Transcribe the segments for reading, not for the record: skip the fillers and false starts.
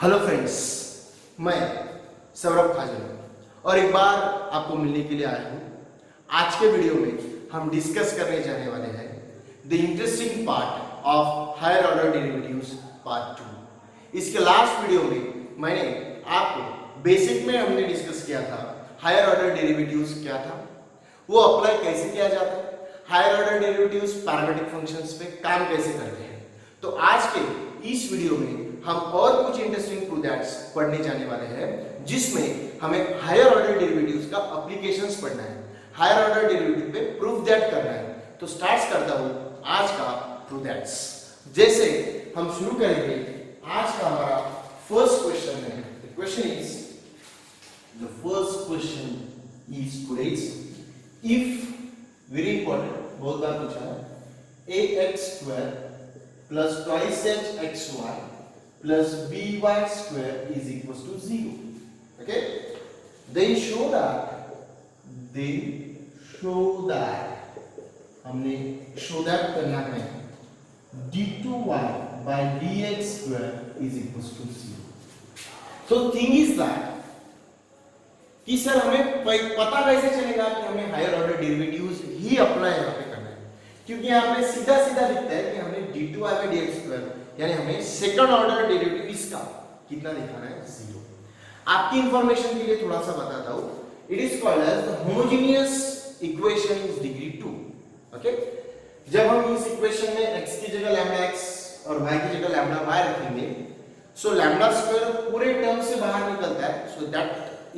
Hello friends, मैं सौरभ खाजन और एक बार आपको मिलने के लिए आया हूँ। आज के वीडियो में हम डिस्कस करने जाने वाले हैं the interesting part of higher order derivatives part 2। इसके लास्ट वीडियो में मैंने आपको बेसिक में हमने डिस्कस किया था हायर ऑर्डर डेरिवेटिव्स क्या था, वो अप्लाई कैसे किया जाता है, higher order derivatives parametric functions पे काम कैसे करते हैं। तो आज के इस वीडियो में हम और कुछ इंटरेस्टिंग प्रूफ दैट्स पढ़ने जाने वाले हैं, जिसमें हमें हायर ऑर्डर डेरिवेटिव्स का एप्लीकेशंस पढ़ना है, हायर ऑर्डर डेरिवेटिव पे प्रूफ दैट करना है। तो स्टार्ट करता हूं आज का प्रूफ दैट्स। जैसे हम शुरू करेंगे, आज का हमारा फर्स्ट क्वेश्चन है। The first question is today's if, very important, बहुत बार पूछा है, ax² plus twice xy plus by square is equals to 0. Okay, they show that हमने show that करना है d2y by dx square is equals to 0. So thing is that कि sir हमें पता कैसे चलेगा कि हमें हायर ऑर्डर डेरिवेटिव्स ही अप्लाई यहाँ पे करना है, क्योंकि यहाँ पे सीधा सीधा दिखता है कि हमें d2y by dx square यानी हमें सेकंड ऑर्डर डेरिवेटिव इसका कितना दिखाना है, 0। आपकी इंफॉर्मेशन के लिए थोड़ा सा बताता हूं, it is called as the homogeneous equation is degree 2। Okay, जब हम इस इक्वेशन में x की जगह लैम्डा x और y की जगह लैम्डा y रखेंगे, सो लैम्डा स्क्वायर पूरे टर्म से बाहर निकलता है, so that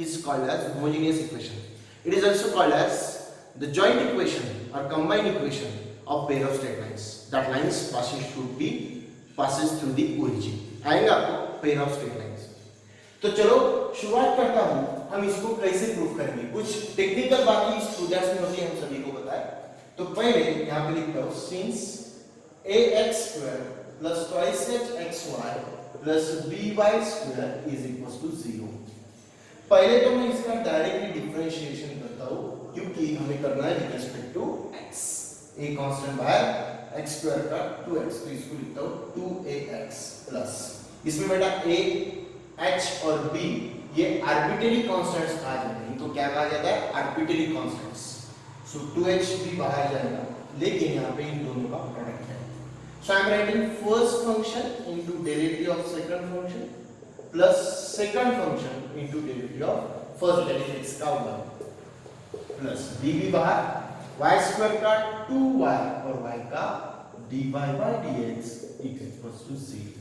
is called as homogeneous equation. It is also called as the joint equation or combined equation of pair of straight lines. That lines passes through the origin. आएगा आपको pair of straight lines. तो चलो शुरुआत करता हूँ, हम इसको कैसे प्रूफ करेंगे। कुछ टेक्निकल बाकी इस प्रोजेक्ट में होती है, हम सभी को पता है। तो पहले यहाँ पे लिखता हूँ since ax² plus twice xy plus by square is equals to 0। पहले तो मैं इसका डायरेक्टली डिफरेंशिएशन करता हूं, क्योंकि हमें करना है with respect to x। a constant by x² का 2x, तो इसको लिखता हूं 2ax प्लस, इसमें बेटा a, h और b ये आर्बिट्रेरी कांस्टेंट्स कहा जाते हैं। इनको क्या कहा जाता है, आर्बिट्रेरी कांस्टेंट्स। सो 2h भी बाहर जाएगा, लेकिन यहां पे इन दोनों का प्रोडक्ट है। So I am writing first function into derivative of second function plus second function into derivative of first, that is x का 1 प्लस b भी बाहर, y² का 2y और y का dy by dx equals to 0।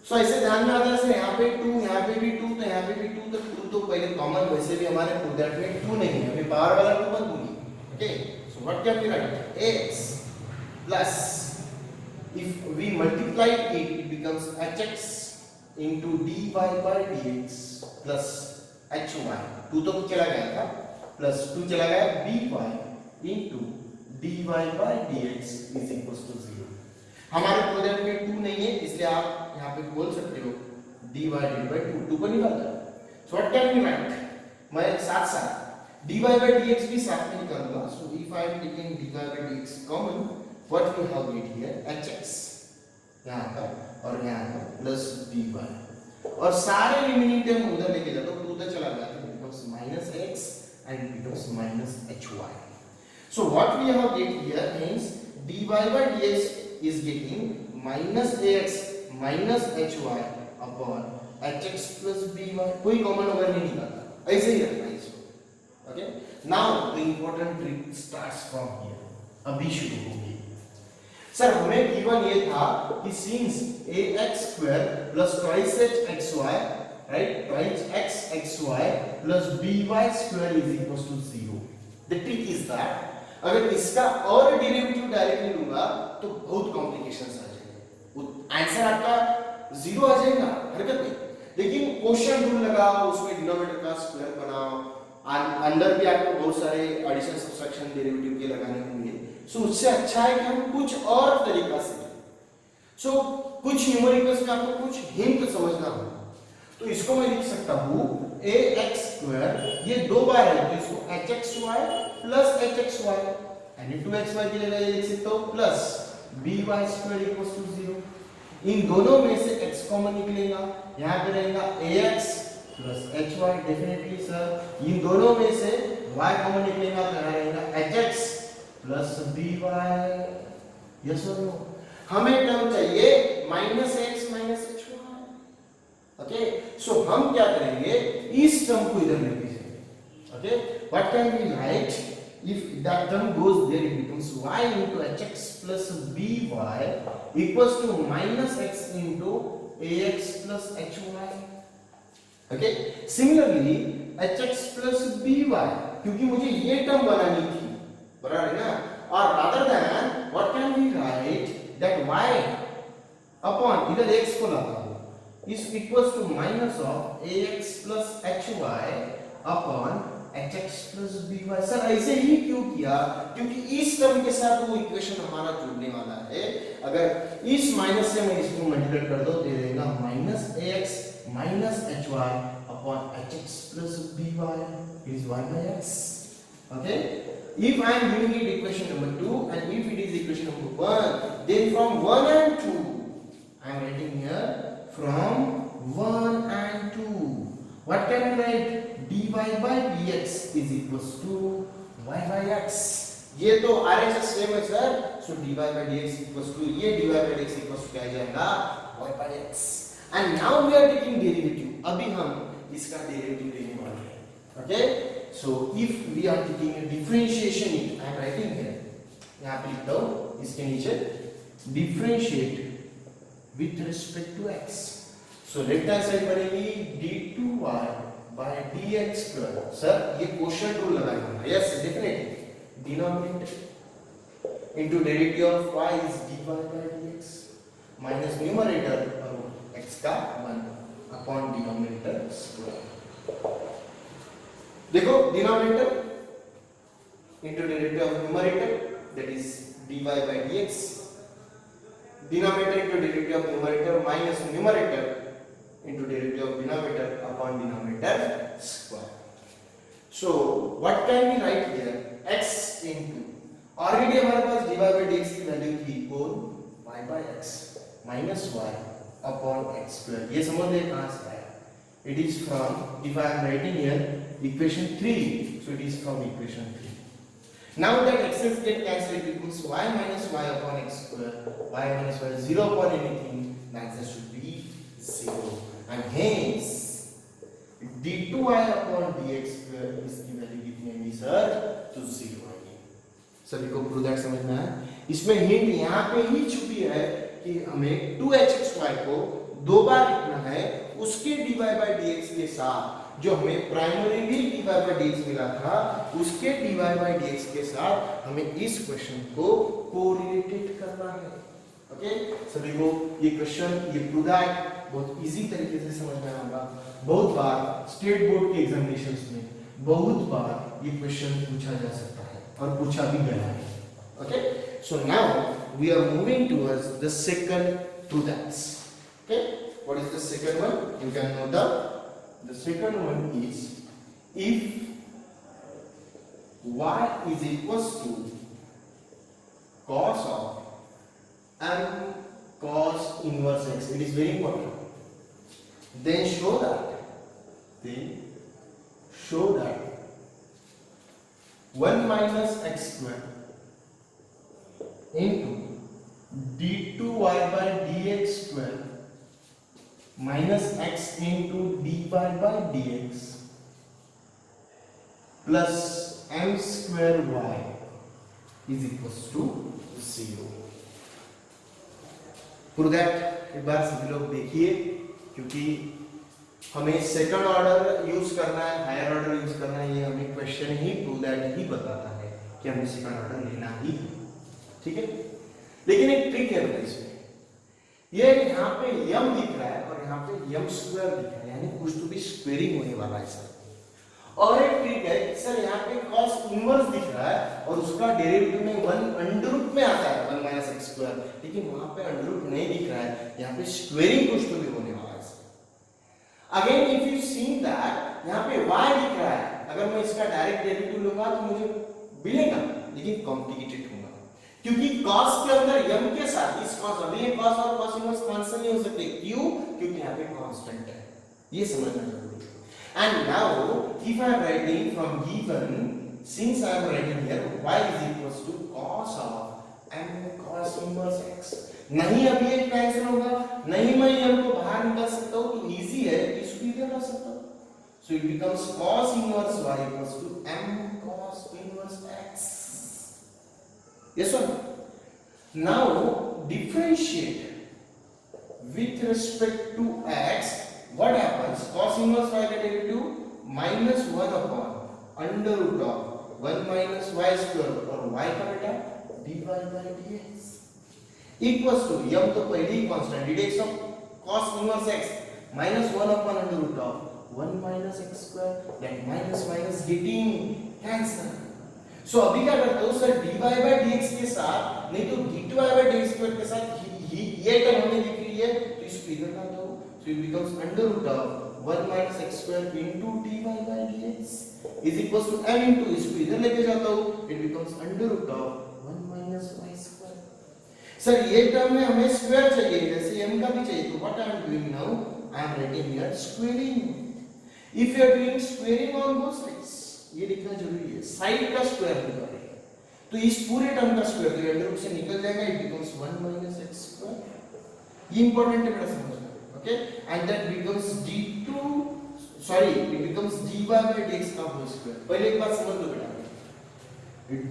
So ऐसे ध्यान में आता है, से यहाँ पे 2, यहाँ पे भी 2, तो यहाँ पे भी 2, तो 2 तो पहले कॉमन, वैसे भी हमारे प्रोडक्ट में 2 नहीं है, हमें पावर वाला 2 मत दूंगी। Okay, so what can be right, ax plus if we multiply it, it becomes hx into dy by dx plus hy, 2 तो चला गया था, प्लस 2 चला गया, by into dy by dx is equals to 0। हमारे प्रोजेक्ट में 2 नहीं है, इसलिए आप यहाँ पे बोल सकते हो divided by 2, 2 को निकाल दो। So what can be right, मैं साथ साथ dy by dx भी साथ में निकालूंगा। So if I am taking dy by dx common, what we have get here, hx यहाँ का और यहाँ का प्लस dy, और सारे रिमेनिंग टर्म उधर लेके जाता हूँ, 2 उधर चला गया, तो becomes minus x and it becomes minus hy। So what we have get here means dy by dx is getting minus ax minus hy upon hx plus by। कोई कॉमन ओवर नहीं निकालता, ऐसे ही रखना है इसको। Okay, now the important trick starts from here. अभी शुरू होगी। सर हमें गिवन ये था कि since ax² plus twice xy, right, twice xy plus by square is equals to 0। The trick is that अगर इसका और डेरिवेटिव डायरेक्टली लूंगा तो बहुत कॉम्प्लिकेशंस आ जाएंगे, आंसर आपका 0 आ जाएगा, हरकत नहीं। लेकिन क्वेश्चन रूल लगाओ, उसमें डिनोमिनेटर का स्क्वायर बनाओ, अंदर भी आपको बहुत सारे एडिशन सब्ट्रैक्शन डेरिवेटिव के लगाने होंगे। सो उससे अच्छा है कि हम कुछ और तरीका से, सो कुछ न्यूमेरिकल्स में आपको कुछ हिंट समझना होगा। तो इसको मैं लिख सकता हूं ax², ये 2 बार है, तो इसको hxy प्लस hxy, यानी 2xy की जगह ये लिख सकता हूं प्लस by² इक्वल्स टू 0। इन दोनों में से x कॉमन निकलेगा, यहाँ पे रहेगा ax plus hy definitely sir. इन दोनों में से y कॉमन निकलेगा तो यहाँ रहेगा hx प्लस by। यस और नो? हमें टर्म चाहिए minus x minus hy। Okay, so हम क्या करेंगे, इस टर्म को इधर लेके जाएंगे। Okay, what can we write? If that term goes there, it becomes y into hx plus by equals to minus x into ax plus hy. Okay. Similarly, hx plus by, क्योंकि मुझे ये term बनानी थी, बराबर है ना? और rather than what can we write that y upon इधर x को लाता हूँ is equals to minus of ax plus hy upon hx plus by। Sir ऐसे ही क्यों किया? क्योंकि इस टर्म के साथ वो इक्वेशन हमारा जुड़ने वाला है। अगर इस माइनस से मैं इसको मल्टीप्लाई कर दो दे देगा minus ax minus hy upon hx plus by is y by x। Okay, if I am giving it equation number 2 and if it is equation number 1, then from 1 and 2 I am writing here from 1 and 2 what can I write? dy by dx is equals to y by x। ये तो RHS same है sir, so dy by dx equals to ये dy by dx equals to क्या आ जाएगा y by x। and now we are taking derivative, अभी हम इसका derivative लेने वाले हैं। okay, so if we are taking a differentiation it I am writing here, यहाँ पे लिखता हूँ इसके नीचे differentiate with respect to x, so left hand side बनेगी d2y by dx square। Sir ये क्वोशिएंट रूल लगाएंगे, yes definitely, denominator into derivative of y is dy by dx minus numerator x का 1 upon denominator square। देखो denominator into derivative of numerator that is dy by dx, denominator into derivative of numerator minus numerator into derivative of denominator upon denominator square। So what can we write here? x into already हमारे पास dy by dx की value थी कौन y by x minus y upon x square। ये समझ ले कहाँ से आया? It is from, if I am writing here equation 3, so it is from equation 3। Now that x's get cancelled, it becomes y minus y upon x square, y minus y 0 upon anything, the answer should be 0 and hence d2y upon dx square इसकी value कितनी आएगी sir? तो 0 आएगी। सभी को prove that समझना है। इसमें हिंट यहाँ पे ही छुपी है कि हमें 2hxy को दो बार लिखना है उसके dy by dx के साथ, जो हमें प्राइमरीली dy by dx मिला था उसके dy by dx के साथ हमें इस क्वेश्चन को कोरिलेटेड करना है। ओके, सभी को ये क्वेश्चन, ये प्रूव दैट बहुत इजी तरीके से समझ में आएगा। बहुत बार स्टेट बोर्ड के एग्जामिनेशंस में बहुत बार ये क्वेश्चन पूछा जा सकता है और पूछा भी गया है। Okay, so now we are moving towards the second prudence. Okay, what is the second one? You can note down. The second one is if y is equals to cos of m cos inverse x, it is very important, then show that 1 minus x square into d2y by dx square minus x into dy by dx plus m square y is equals to 0। Prove that एक बार सभी लोग देखिए, क्योंकि हमें second order use करना है, higher order use करना है, ये हमें question he prove that he बताता है कि हमें सेकंड ऑर्डर लेना ही है। ठीक है, लेकिन एक ट्रिक है इसमें, ये यहाँ पे m दिख रहा है और यहाँ पे m स्क्वायर दिख रहा है, यानी कुछ तो भी स्क्वेयरिंग होने वाला है सर। और एक ट्रिक है सर, यहाँ पे cos इनवर्स दिख रहा है और उसका डेरिवेटिव में 1 अंडर रूट में आता है 1 माइनस x स्क्वायर, लेकिन वहां पे अंडर रूट नहीं दिख रहा है, यहाँ पे स्क्वेयरिंग कुछ तो भी होने वाला है sir. Again if you see that यहाँ पे y दिख रहा है, अगर मैं इसका डायरेक्ट डेरिवेटिव लूंगा तो मुझे मिलेगा, लेकिन कॉम्प्लिकेटेड होगा, क्योंकि cos के अंदर m के साथ इस cos, अभी ये cos और cos इनवर्स कांस्टेंट नहीं हो सकते, क्यों? क्योंकि यहाँ पे कांस्टेंट है, ये समझना जरूरी है। And now if I am writing from given, since I am writing here y is equals to cos of m cos inverse x, नहीं अभी ये कैंसिल होगा, नहीं मैं m को बाहर निकाल सकता हूँ, तो इजी है, इसको इधर ला सकता हूँ, so it becomes cos inverse y equals to m cos inverse x. Yes or no? Now differentiate with respect to x, what happens? Cos inverse y का derivative minus 1 upon under root of 1 minus y square और y का बेटा dy by dx equals to m तो पहले ही constant dx of cos inverse x minus 1 upon under root of 1 minus x square, that minus minus getting cancel. So अभी क्या करते हो sir, dy by dx के साथ नहीं तो dy by dx square के साथ ये टर्म हमें दिख रही है, तो इसको इधर ला दो, so it becomes under root of 1 minus x square into dy by dx is equals to m into, इसको इधर लेके जाता हूँ, it becomes under root of 1 minus y square. Sir ये टर्म में हमें स्क्वायर चाहिए, जैसे m का भी चाहिए, तो what I am doing now, I am writing here squaring. If you are doing squaring on both sides, ये लिखना जरूरी है, साइड का स्क्वायर निकालेंगे, तो इस पूरे टर्म का स्क्वायर तो अंडर रूट से निकल जाएगा, it becomes 1 minus x square. ये इंपॉर्टेंट है बेटा समझना, okay, and that becomes d2, sorry, it becomes dy by dx का होल स्क्वायर. पहले एक बात समझ लो बेटा,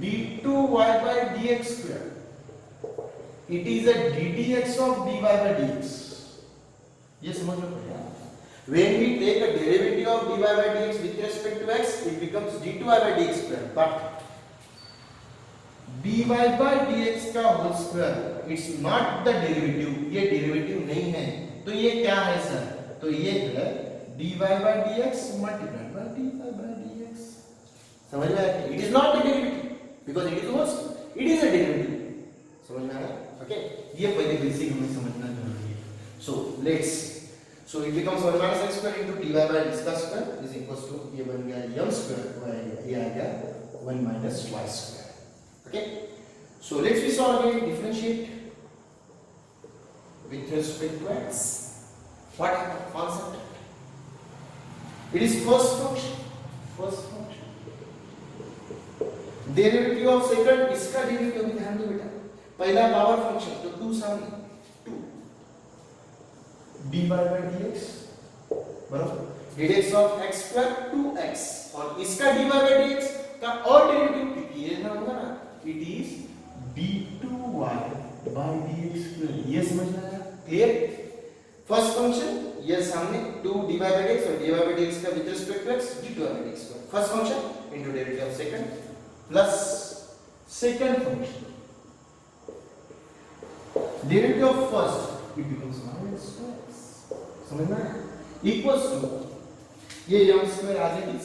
d2y by dx square, it is a ddx of dy by dx. ये समझ लो बेटा. When we take a derivative of dy by dx with respect to x, it becomes d2y by dx square, but dy by dx का whole square, it's not the derivative, ये डेरिवेटिव नहीं है, तो ये क्या है सर? तो ये है dy by dx multiplied by dy by dx. समझ में आया? It is not the derivative because it is whole, it is a derivative. समझ में आया? Okay, ये पहले बेसिक हमें समझना जरूरी है. So it becomes 1 minus x square into dy by dx का स्क्वायर is equals to, ये बन गया m square, ये आ गया 1 minus y square. Okay, so let's we solve again, differentiate with respect to x. What concept? It is first function. Derivative of second, इसका derivative भी ध्यान दो बेटा. पहला पावर फंक्शन तो 2 सामने 2 dy by dx बराबर dx of x square 2x, और इसका dy by dx का और डेरिवेटिव क्योंकि ये ना होगा ना, it is d2y by dx square. ये समझना है क्लियर? फर्स्ट फंक्शन ये सामने 2 dy by dx और dy by dx का with respect to x d2y by dx square. First function into derivative of second plus second function derivative of first, it becomes minus 2x. समझना है? Equals to ये m square आ जाएगी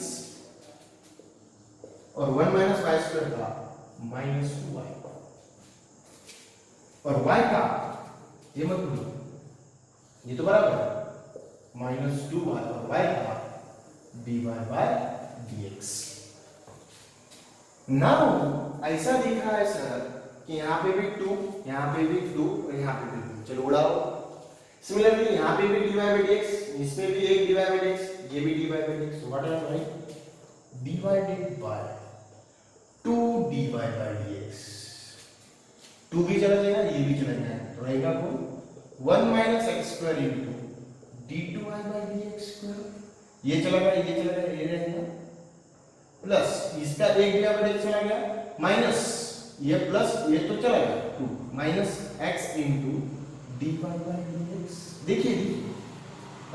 और 1 minus y square का minus 2y, और y का ये मत भूलो, ये तो बराबर है minus 2y और y का dy by dx. नाउ ऐसा दिख रहा है सर कि यहाँ पे भी 2, यहाँ पे भी 2 और यहाँ पे भी 2, चलो उड़ाओ. सिमिलरली यहाँ पे भी dy by dx, इसमें भी एक dy by dx, ये भी dy by dx. So what am I writing? Divided by 2 dy by dx. 2 भी चला जाएगा, ये भी चला जाएगा, तो रहेगा कौन 1 minus x square into d2y by dx square. ये चला गया, ये चला गया, ये रहेगा प्लस इसका एक dy by dx चला गया माइनस ये प्लस ये तो चला गया 2 minus x into dy by dx. देखिए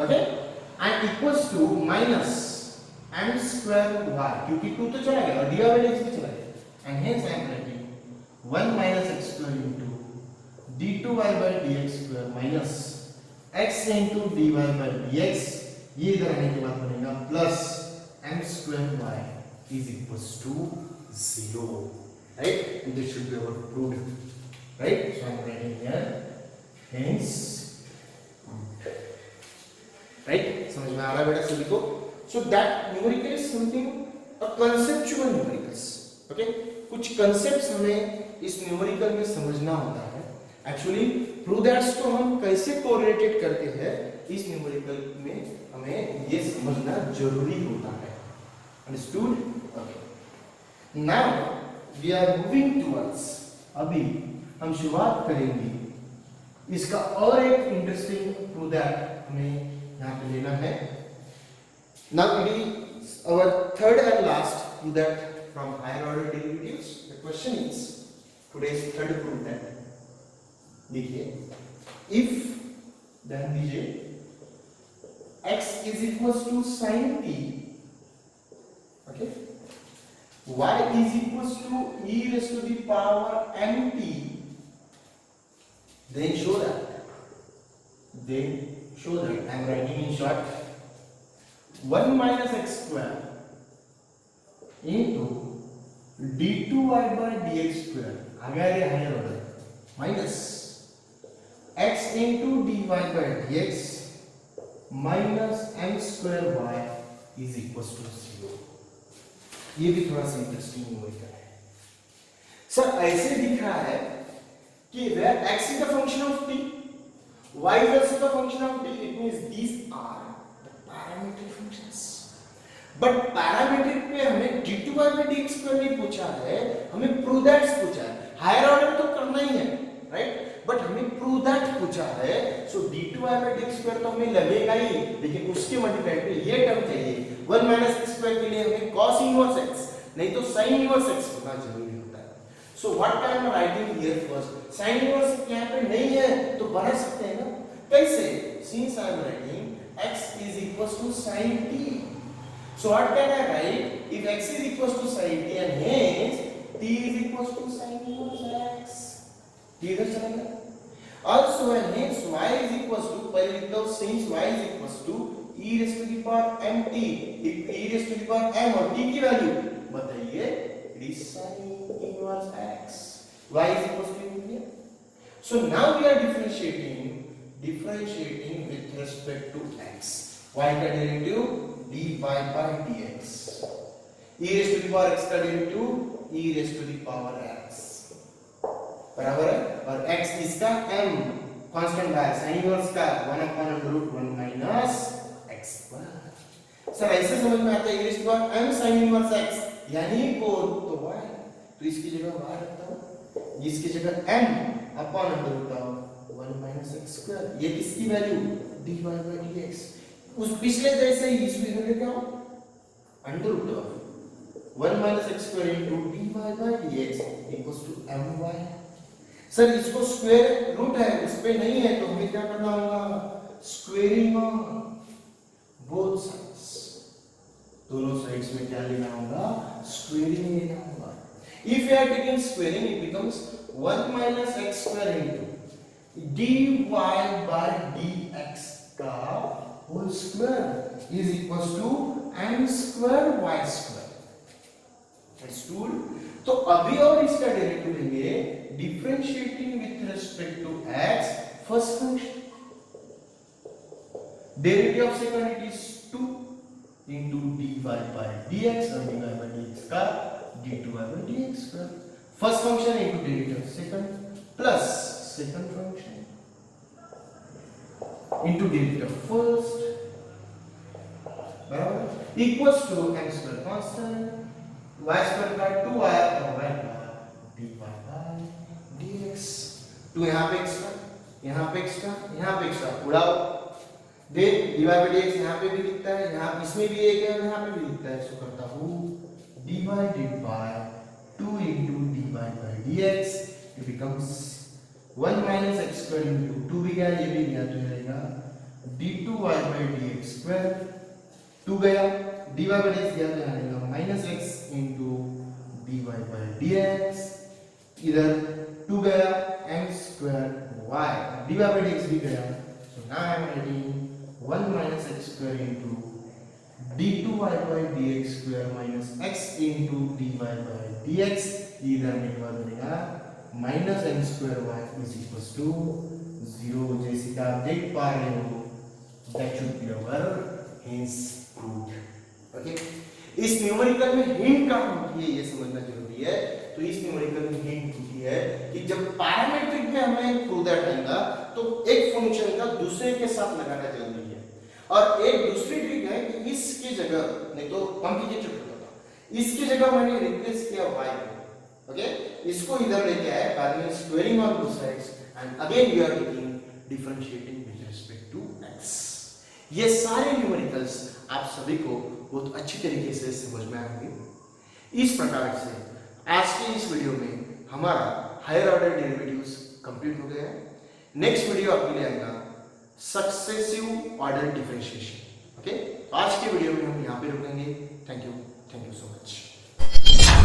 okay, and equals to minus m square y, क्योंकि 2 तो चला गया और dy by dx भी चला गया, and hence I am writing 1 minus x square into d2y by dx square minus x into dy by dx. ये इधर आने के बाद बनेगा plus m square y is equals to 0, right? And this should be our proved, right? So I am writing here hence, right? समझ में आ रहा है बेटा सभी को? So that numerical is something a conceptual numericals, okay? कुछ concepts हमें इस न्यूमेरिकल में समझना होता है। एक्चुअली प्रूव दैट्स को हम कैसे कोरिलेटेड करते हैं, इस न्यूमेरिकल में हमें ये समझना जरूरी होता है। Understood? Okay, now we are moving towards, अभी हम शुरुआत करेंगे इसका और एक इंटरेस्टिंग प्रूव दैट हमें यहाँ पे लेना है। Now it is our third and last prove that from higher order derivatives. The question is today's third proof that देखिए, if then दीजिए x is equals to sin t, okay, y is equals to e raised to the power mt, then show that I am writing in short 1 minus x square into d2y by dx square आ गया ये higher order minus x into dy by dx minus m square y is equals to 0। ये भी थोड़ा सा interesting numerical है। Sir ऐसे दिख रहा है कि where x is the function of t, y is also the function of t, it means these are the parametric functions। But parametric पे हमें d2y by dx square नहीं पूछा है, हमें प्रूव दैट्स पूछा है। हायर ऑर्डर तो करना ही है, राइट, बट हमें प्रूव दैट पूछा है। सो d2y by dx square तो हमें लगेगा ही, लेकिन उसके मल्टीप्लाई पे ये टर्म चाहिए। 1 minus x square के लिए हमें cos इनवर्स x नहीं तो sin इनवर्स x होना जरूरी होता है। So what I am writing here first, sin inverse यहाँ पे नहीं है तो बना सकते हैं ना, कैसे? Since I am writing x is equals to sin t, so what can I write? If x is equals to sin t and hence t is equals to sin inverse x, t इधर चलेगा। Also and hence y is equals to, पहले लिखता हूँ, since y is equals to e raised to the power mt, if e raised to the power m और t की value बताइए, it is sin inverse x, y is equals to here। So now we are differentiating with respect to x, y का derivative dy by dx, e raised to the power x का derivative e raised to the power x बराबर है, और x इसका m constant है, sin inverse का 1/√1 minus x square. Sir ऐसे समझ में आता है, e raised to the power m sin inverse x यानी कोण तो y, तो इसकी जगह y रखता हूं, इसकी जगह m/√1 minus x स्क्वायर, ये किसकी वैल्यू dy by dx, उस पिछले जैसे ही इसमें इधर क्या हो √1 minus x square into dy by dx equals to my। Sir इसको स्क्वायर रूट है, इस पे नहीं है, तो हमें क्या करना होगा, स्क्वेयरिंग बोथ साइड्स, दोनों साइड्स में क्या लेना होगा, स्क्वेयरिंग लेना होगा। If you are taking squaring it becomes 1 minus x square into dy by dx का whole square is equals to m square y square। Understood? तो अभी और इसका डेरिवेटिव लेंगे, differentiating with respect to x first function, derivative of second it is 2 into dy by dx और dy by dx का d2y by dx square, first function into derivative of second plus second function into derivative of first बराबर equals to m square constant y square का 2y और y का dy by dx। 2 यहाँ पे extra, यहाँ पे extra, यहाँ पे एक्स्ट्रा उड़ाओ, देन dy by dx यहाँ पे भी लिखता है, यहाँ इसमें भी एक है, यहाँ पे भी लिखता है, सो करता हूँ divided by 2 into dy by dx, it becomes 1 minus x square into 2 भी गया, ये भी गया, तो ये रहेगा d2y by dx square, 2 गया, dy by dx गया, तो यहाँ रहेगा minus x into dy by dx, इधर 2 गया, m square y, dy by dx भी गया, so now I am writing 1 minus x square into d2y by dx square minus x into dy by dx, इधर मेरे पास बनेगा minus m square y is equals to 0, जैसे कि आप देख पा रहे हो, that should be our hence proved। Okay, इस न्यूमेरिकल में हिंट कहाँ होती है ये समझना जरूरी होती है, तो इस न्यूमेरिकल में हिंट होती है कि जब पैरामीट्रिक में हमें प्रूव दैट आएगा तो एक फंक्शन का दूसरे के साथ लगाना जरूरी है। और एक दूसरी ट्रिक है कि इसकी जगह, नहीं तो कॉम्प्लिकेटेड होता था, इसकी जगह मैंने रिप्लेस किया y को, ओके, इसको इधर लेके आए, बाद में squaring on both sides and again we are taking differentiating with respect to x। ये सारे न्यूमेरिकल्स आप सभी को बहुत अच्छी तरीके से समझ में आएंगे। इस प्रकार से आज के इस वीडियो में हमारा हायर ऑर्डर डेरिवेटिव्स कंप्लीट हो गया है। नेक्स्ट वीडियो आपके लिए आएगा सक्सेसिव ऑर्डर डिफरेंशिएशन। ओके, आज के वीडियो में हम यहाँ पे रुकेंगे। Thank you so much.